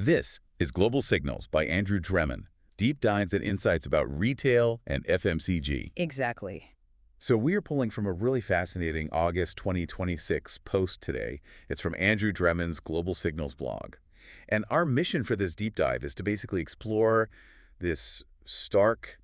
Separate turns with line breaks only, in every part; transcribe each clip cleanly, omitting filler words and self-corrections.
This is Global Signals by Andrew Dremen, deep dives and insights about retail and FMCG.
Exactly.
So we are pulling from a really fascinating August 2026 post today. It's from Andrew Dremen's Global Signals blog. And our mission for this deep dive is to basically explore this stark,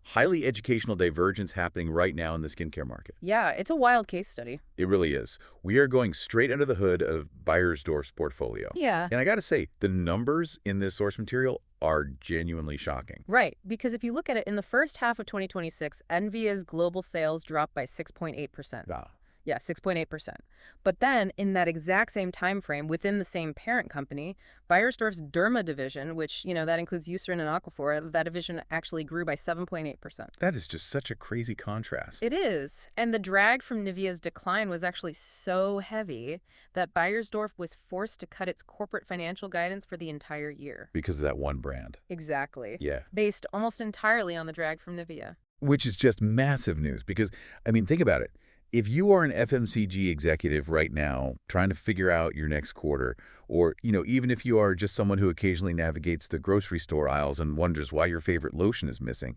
highly educational divergence happening right now in the skincare market.
Yeah, it's a wild case study.
It really is. We are going straight under the hood of Beiersdorf's portfolio.
Yeah.
And I got to say, the numbers in this source material are genuinely shocking.
Right, because if you look at it, in the first half of 2026, Nivea's global sales dropped by 6.8%.
Wow.
Yeah, 6.8%. But then, in that exact same time frame, within the same parent company, Beiersdorf's Derma division, which, that includes Eucerin and Aquaphor, that division actually grew by 7.8%.
That is just such a crazy contrast.
It is. And the drag from Nivea's decline was actually so heavy that Beiersdorf was forced to cut its corporate financial guidance for the entire year.
Because of that one brand.
Exactly.
Yeah.
Based almost entirely on the drag from Nivea.
Which is just massive news because, think about it. If you are an FMCG executive right now trying to figure out your next quarter, or, even if you are just someone who occasionally navigates the grocery store aisles and wonders why your favorite lotion is missing,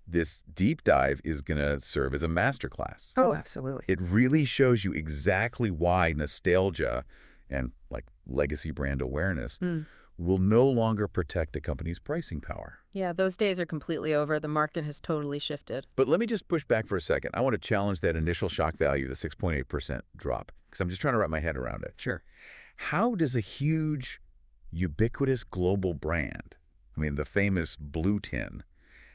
this deep dive is going to serve as a masterclass.
Oh, absolutely.
It really shows you exactly why nostalgia and, legacy brand awareness will no longer protect a company's pricing power.
Yeah, those days are completely over. The market has totally shifted.
But let me just push back for a second. I want to challenge that initial shock value, the 6.8% drop, because I'm just trying to wrap my head around it.
Sure.
How does a huge, ubiquitous global brand, the famous blue tin,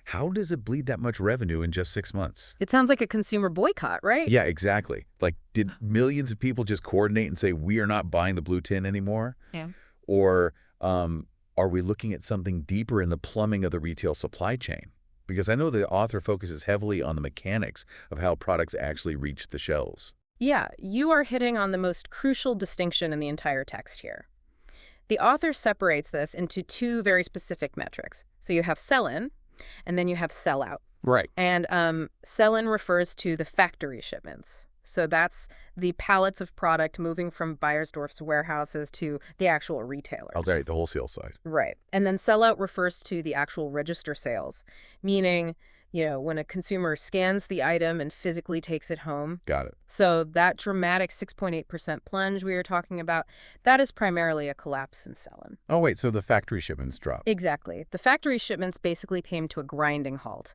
how does it bleed that much revenue in just 6 months?
It sounds like a consumer boycott, right?
Yeah, exactly. Did millions of people just coordinate and say, we are not buying the blue tin anymore?
Yeah.
Or are we looking at something deeper in the plumbing of the retail supply chain? Because I know the author focuses heavily on the mechanics of how products actually reach the shelves.
Yeah, you are hitting on the most crucial distinction in the entire text here. The author separates this into two very specific metrics. So you have sell-in, and then you have sell-out.
Right.
And sell-in refers to the factory shipments. So that's the pallets of product moving from Beiersdorf's warehouses to the actual retailers.
Oh, right, the wholesale side.
Right. And then sell-out refers to the actual register sales, meaning, when a consumer scans the item and physically takes it home.
Got it.
So that dramatic 6.8% plunge we were talking about, that is primarily a collapse in sell-in.
Oh, wait, so the factory shipments dropped.
Exactly. The factory shipments basically came to a grinding halt.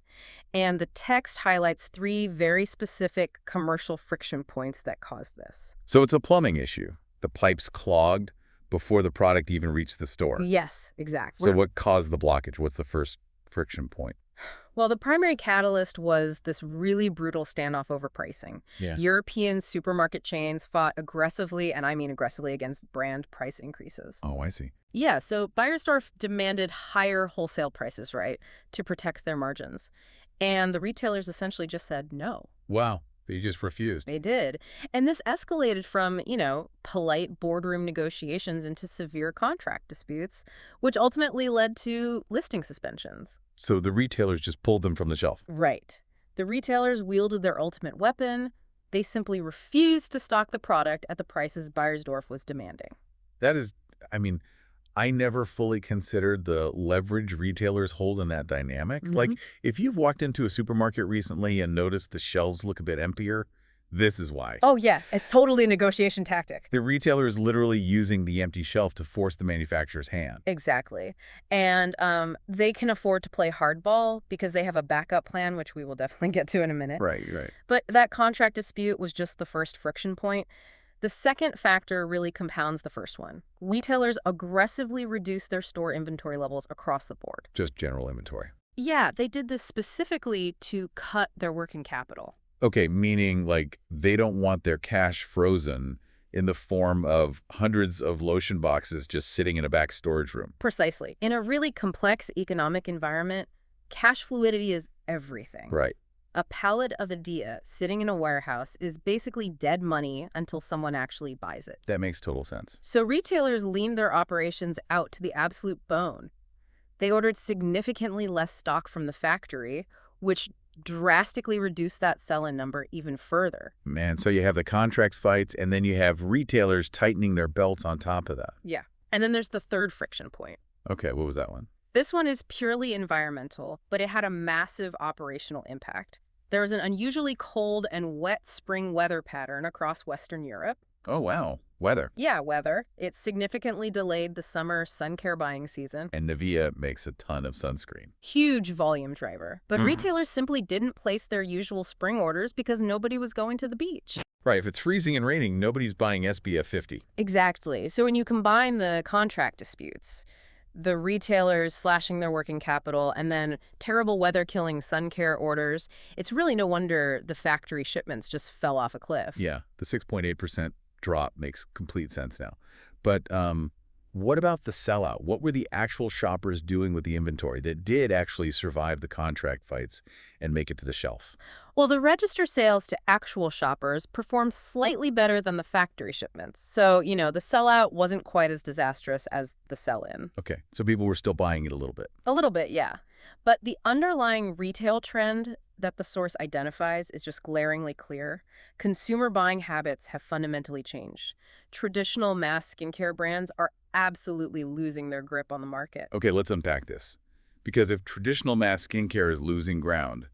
And the text highlights three very specific commercial friction points that caused this.
So it's a plumbing issue. The pipes clogged before the product even reached the store.
Yes, exactly.
So what caused the blockage? What's the first friction point?
Well, the primary catalyst was this really brutal standoff over pricing.
Yeah.
European supermarket chains fought aggressively, and I mean aggressively, against brand price increases.
Oh, I see.
Yeah, so Beiersdorf demanded higher wholesale prices, right, to protect their margins. And the retailers essentially just said no.
Wow. They just refused.
They did. And this escalated from, polite boardroom negotiations into severe contract disputes, which ultimately led to listing suspensions.
So the retailers just pulled them from the shelf.
Right. The retailers wielded their ultimate weapon. They simply refused to stock the product at the prices Beiersdorf was demanding.
That is, I never fully considered the leverage retailers hold in that dynamic. If you've walked into a supermarket recently and noticed the shelves look a bit emptier, this is why.
Oh, yeah. It's totally a negotiation tactic.
The retailer is literally using the empty shelf to force the manufacturer's hand.
Exactly. And they can afford to play hardball because they have a backup plan, which we will definitely get to in a minute.
Right.
But that contract dispute was just the first friction point. The second factor really compounds the first one. Retailers aggressively reduced their store inventory levels across the board.
Just general inventory.
Yeah, they did this specifically to cut their working capital.
Okay, meaning they don't want their cash frozen in the form of hundreds of lotion boxes just sitting in a back storage room.
Precisely. In a really complex economic environment, cash fluidity is everything.
Right.
A pallet of Nivea sitting in a warehouse is basically dead money until someone actually buys it.
That makes total sense.
So retailers leaned their operations out to the absolute bone. They ordered significantly less stock from the factory, which drastically reduced that sell-in number even further.
Man, so you have the contracts fights, and then you have retailers tightening their belts on top of that.
Yeah. And then there's the third friction point.
Okay, what was that one?
This one is purely environmental, but it had a massive operational impact. There was an unusually cold and wet spring weather pattern across Western Europe.
Oh, wow. Weather.
Yeah, weather. It significantly delayed the summer sun care buying season.
And Nivea makes a ton of sunscreen.
Huge volume driver. But retailers simply didn't place their usual spring orders because nobody was going to the beach.
Right, if it's freezing and raining, nobody's buying SPF 50.
Exactly. So when you combine the contract disputes, the retailers slashing their working capital, and then terrible weather-killing sun care orders, it's really no wonder the factory shipments just fell off a cliff.
Yeah, the 6.8% drop makes complete sense now. But what about the sellout? What were the actual shoppers doing with the inventory that did actually survive the contract fights and make it to the shelf?
Well, the register sales to actual shoppers performed slightly better than the factory shipments. So, the sellout wasn't quite as disastrous as the sell-in.
Okay, so people were still buying it a little bit.
A little bit, yeah. But the underlying retail trend that the source identifies is just glaringly clear. Consumer buying habits have fundamentally changed. Traditional mass skincare brands are absolutely losing their grip on the market.
Okay, let's unpack this. Because if traditional mass skincare is losing ground,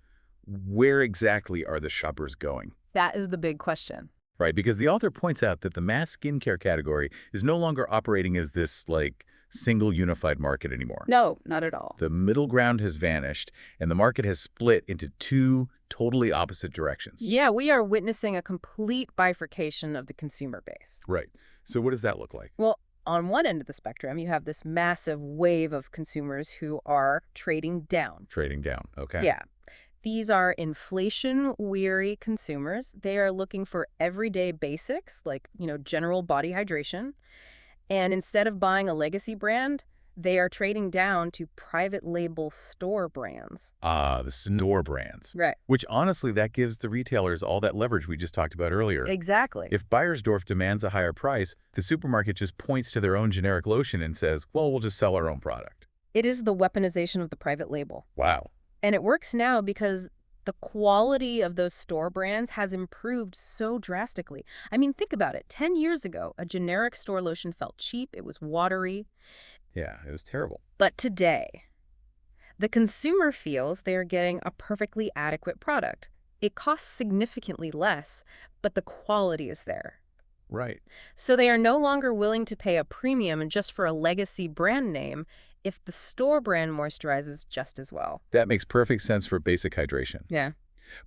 where exactly are the shoppers going?
That is the big question.
Right, because the author points out that the mass skincare category is no longer operating as this, single unified market anymore.
No, not at all.
The middle ground has vanished, and the market has split into two totally opposite directions.
Yeah, we are witnessing a complete bifurcation of the consumer base.
Right. So what does that look like?
Well, on one end of the spectrum, you have this massive wave of consumers who are trading down.
Trading down. Okay.
Yeah. These are inflation-weary consumers. They are looking for everyday basics like, general body hydration. And instead of buying a legacy brand, they are trading down to private label store brands.
Ah, the store brands.
Right.
Which honestly, that gives the retailers all that leverage we just talked about earlier.
Exactly.
If Beiersdorf demands a higher price, the supermarket just points to their own generic lotion and says, well, we'll just sell our own product.
It is the weaponization of the private label.
Wow.
And it works now because the quality of those store brands has improved so drastically. I mean, think about it. 10 years ago, a generic store lotion felt cheap. It was watery.
Yeah, it was terrible.
But today, the consumer feels they are getting a perfectly adequate product. It costs significantly less, but the quality is there.
Right.
So they are no longer willing to pay a premium just for a legacy brand name if the store brand moisturizes just as well.
That makes perfect sense for basic hydration.
Yeah.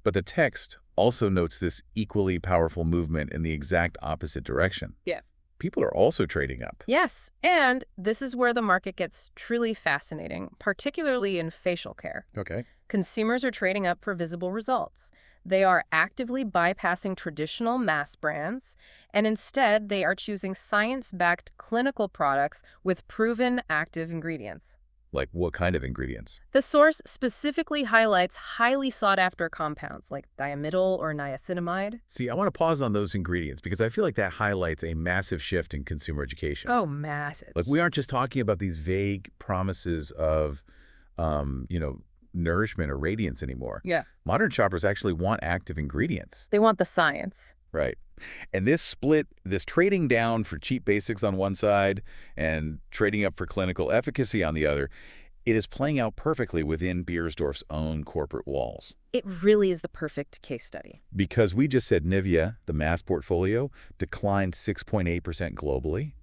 But the text also notes this equally powerful movement in the exact opposite direction.
Yeah.
People are also trading up.
Yes, and this is where the market gets truly fascinating, particularly in facial care.
Okay.
Consumers are trading up for visible results. They are actively bypassing traditional mass brands, and instead they are choosing science-backed clinical products with proven active ingredients.
Like what kind of ingredients?
The source specifically highlights highly sought-after compounds like diamidol or niacinamide.
See, I want to pause on those ingredients because I feel like that highlights a massive shift in consumer education.
Oh, massive.
Like we aren't just talking about these vague promises of, nourishment or radiance anymore.
Yeah.
Modern shoppers actually want active ingredients.
They want the science.
Right. And this split, this trading down for cheap basics on one side and trading up for clinical efficacy on the other, it is playing out perfectly within Beiersdorf's own corporate walls.
It really is the perfect case study.
Because we just said Nivea, the mass portfolio, declined 6.8% globally.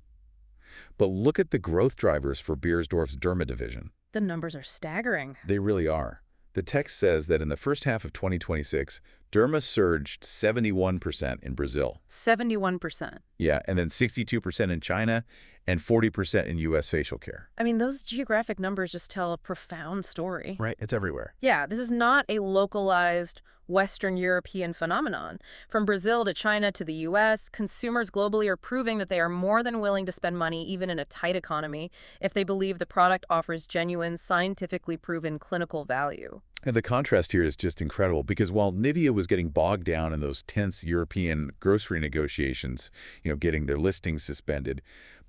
But look at the growth drivers for Beiersdorf's Derma division.
The numbers are staggering.
They really are. The text says that in the first half of 2026, Derma surged 71% in Brazil.
71%.
Yeah, and then 62% in China and 40% in U.S. facial care.
I mean, those geographic numbers just tell a profound story.
Right, it's everywhere.
Yeah, this is not a localized Western European phenomenon. From Brazil to China to the U.S., consumers globally are proving that they are more than willing to spend money, even in a tight economy, if they believe the product offers genuine, scientifically proven clinical value.
And the contrast here is just incredible because while Nivea was getting bogged down in those tense European grocery negotiations, getting their listings suspended,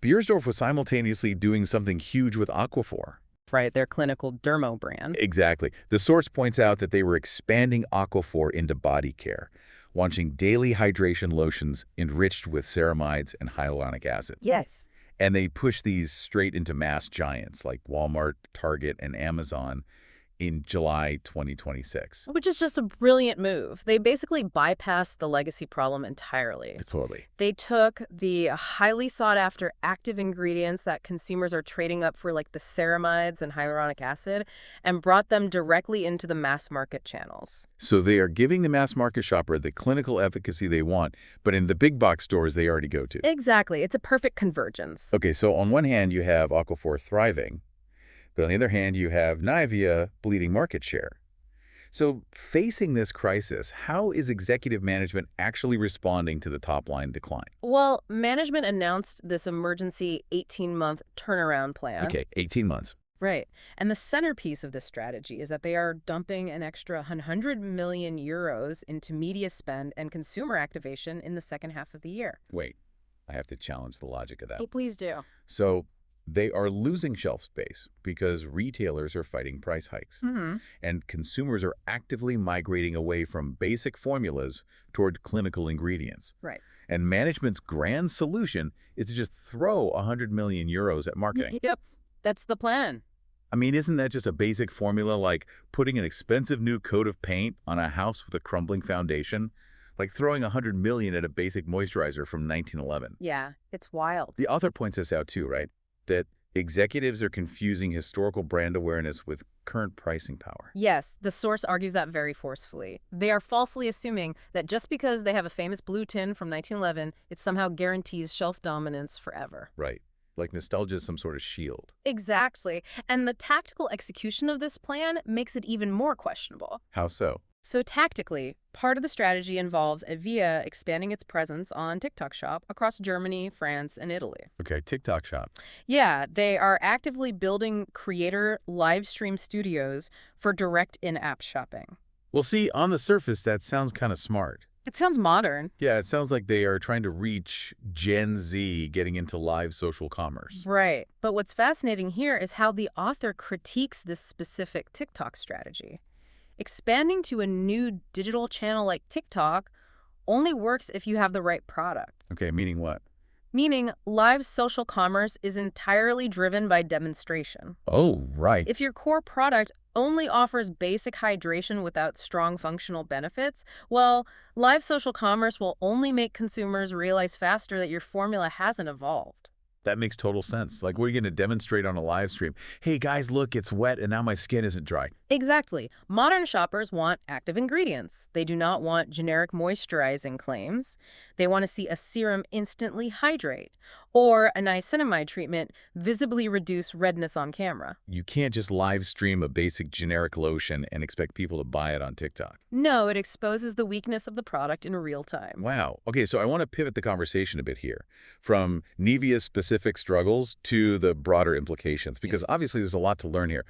Beiersdorf was simultaneously doing something huge with Aquaphor.
Right, their clinical dermo brand.
Exactly. The source points out that they were expanding Aquaphor into body care, launching daily hydration lotions enriched with ceramides and hyaluronic acid.
Yes.
And they push these straight into mass giants like Walmart, Target, and Amazon in July 2026.
Which is just a brilliant move. They basically bypassed the legacy problem entirely.
Totally.
They took the highly sought-after active ingredients that consumers are trading up for, like the ceramides and hyaluronic acid, and brought them directly into the mass market channels.
So they are giving the mass market shopper the clinical efficacy they want, but in the big box stores they already go to.
Exactly. It's a perfect convergence.
Okay, so on one hand you have Aquaphor thriving, but on the other hand you have Nivea bleeding market share. So facing this crisis, how is executive management actually responding to the top-line decline?
Well, management announced this emergency 18-month turnaround plan.
Okay, 18 months.
Right. And the centerpiece of this strategy is that they are dumping an extra 100 million euros into media spend and consumer activation in the second half of the year.
Wait, I have to challenge the logic of that.
Oh, please do.
So they are losing shelf space because retailers are fighting price hikes. And consumers are actively migrating away from basic formulas toward clinical ingredients.
Right.
And management's grand solution is to just throw 100 million euros at marketing.
Yep. That's the plan.
I mean, isn't that just a basic formula like putting an expensive new coat of paint on a house with a crumbling foundation? Like throwing 100 million at a basic moisturizer from 1911.
Yeah, it's wild.
The author points this out too, right? That executives are confusing historical brand awareness with current pricing power.
Yes, the source argues that very forcefully. They are falsely assuming that just because they have a famous blue tin from 1911, it somehow guarantees shelf dominance forever.
Right. Like nostalgia is some sort of shield.
Exactly. And the tactical execution of this plan makes it even more questionable.
How so?
So tactically, part of the strategy involves Nivea expanding its presence on TikTok Shop across Germany, France, and Italy.
Okay, TikTok Shop.
Yeah, they are actively building creator live stream studios for direct in-app shopping.
Well, see, on the surface, that sounds kind of smart.
It sounds modern.
Yeah, it sounds like they are trying to reach Gen Z getting into live social commerce.
Right. But what's fascinating here is how the author critiques this specific TikTok strategy. Expanding to a new digital channel like TikTok only works if you have the right product.
Okay, meaning what?
Meaning, live social commerce is entirely driven by demonstration.
Oh, right.
If your core product only offers basic hydration without strong functional benefits, well, live social commerce will only make consumers realize faster that your formula hasn't evolved.
That makes total sense. Like, what are you going to demonstrate on a live stream? Hey, guys, look, it's wet and now my skin isn't dry.
Exactly. Modern shoppers want active ingredients. They do not want generic moisturizing claims. They want to see a serum instantly hydrate or a niacinamide treatment visibly reduce redness on camera.
You can't just live stream a basic generic lotion and expect people to buy it on TikTok.
No, it exposes the weakness of the product in real time.
Wow. Okay, so I want to pivot the conversation a bit here from Nivea's specific struggles to the broader implications, because obviously there's a lot to learn here.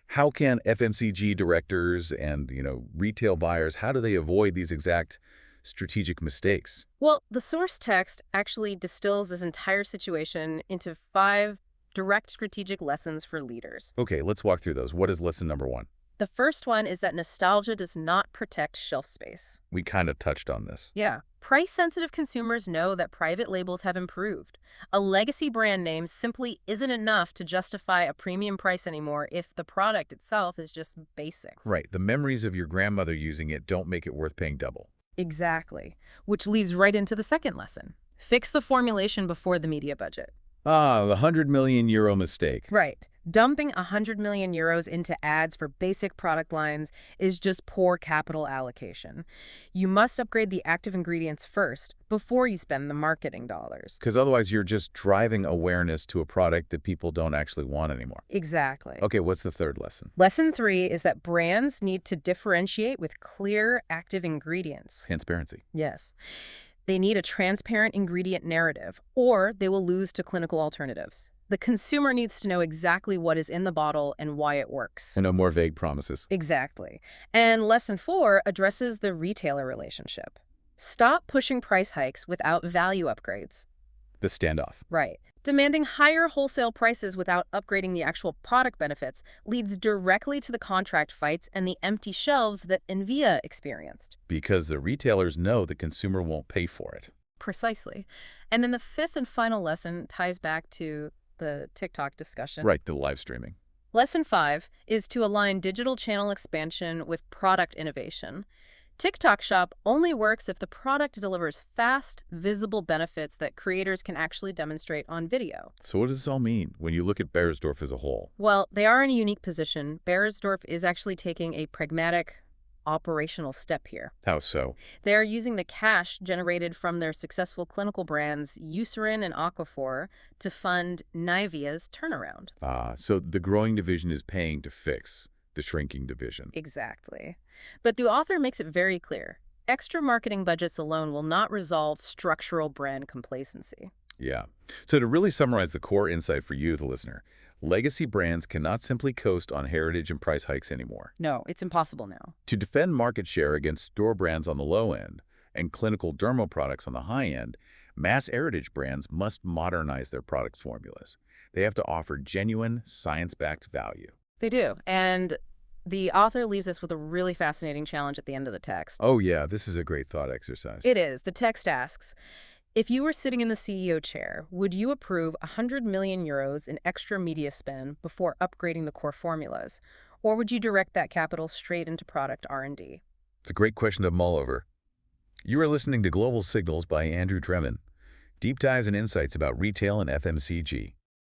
How can FMCG directors and, retail buyers, how do they avoid these exact strategic mistakes?
Well, the source text actually distills this entire situation into 5 direct strategic lessons for leaders.
Okay, let's walk through those. What is lesson number 1?
The first one is that nostalgia does not protect shelf space.
We kind of touched on this.
Yeah. Price-sensitive consumers know that private labels have improved. A legacy brand name simply isn't enough to justify a premium price anymore if the product itself is just basic.
Right. The memories of your grandmother using it don't make it worth paying double.
Exactly. Which leads right into the second lesson. Fix the formulation before the media budget.
Ah, the 100 million euro mistake.
Right. Dumping 100 million euros into ads for basic product lines is just poor capital allocation. You must upgrade the active ingredients first before you spend the marketing dollars.
Because otherwise you're just driving awareness to a product that people don't actually want anymore.
Exactly.
Okay, what's the third lesson?
Lesson 3 is that brands need to differentiate with clear active ingredients.
Transparency.
Yes. They need a transparent ingredient narrative, or they will lose to clinical alternatives. The consumer needs to know exactly what is in the bottle and why it works.
And no more vague promises.
Exactly. And lesson 4 addresses the retailer relationship. Stop pushing price hikes without value upgrades.
The standoff.
Right. Demanding higher wholesale prices without upgrading the actual product benefits leads directly to the contract fights and the empty shelves that Nivea experienced.
Because the retailers know the consumer won't pay for it.
Precisely. And then the fifth and final lesson ties back to the TikTok discussion.
Right, the live streaming.
Lesson 5 is to align digital channel expansion with product innovation. TikTok Shop only works if the product delivers fast, visible benefits that creators can actually demonstrate on video.
So what does this all mean when you look at Beiersdorf as a whole?
Well, they are in a unique position. Beiersdorf is actually taking a pragmatic, operational step here.
How so?
They are using the cash generated from their successful clinical brands Eucerin and Aquaphor to fund Nivea's turnaround.
So the growing division is paying to fix the shrinking division.
Exactly. But the author makes it very clear. Extra marketing budgets alone will not resolve structural brand complacency.
Yeah. So to really summarize the core insight for you, the listener, legacy brands cannot simply coast on heritage and price hikes anymore.
No, it's impossible now.
To defend market share against store brands on the low end and clinical dermal products on the high end, mass heritage brands must modernize their product formulas. They have to offer genuine, science-backed value.
They do. And the author leaves us with a really fascinating challenge at the end of the text.
Oh yeah, this is a great thought exercise.
It is. The text asks, if you were sitting in the CEO chair, would you approve 100 million euros in extra media spend before upgrading the core formulas? Or would you direct that capital straight into product R&D?
It's a great question to mull over. You are listening to Global Signals by Andrew Tremin. Deep dives and insights about retail and FMCG.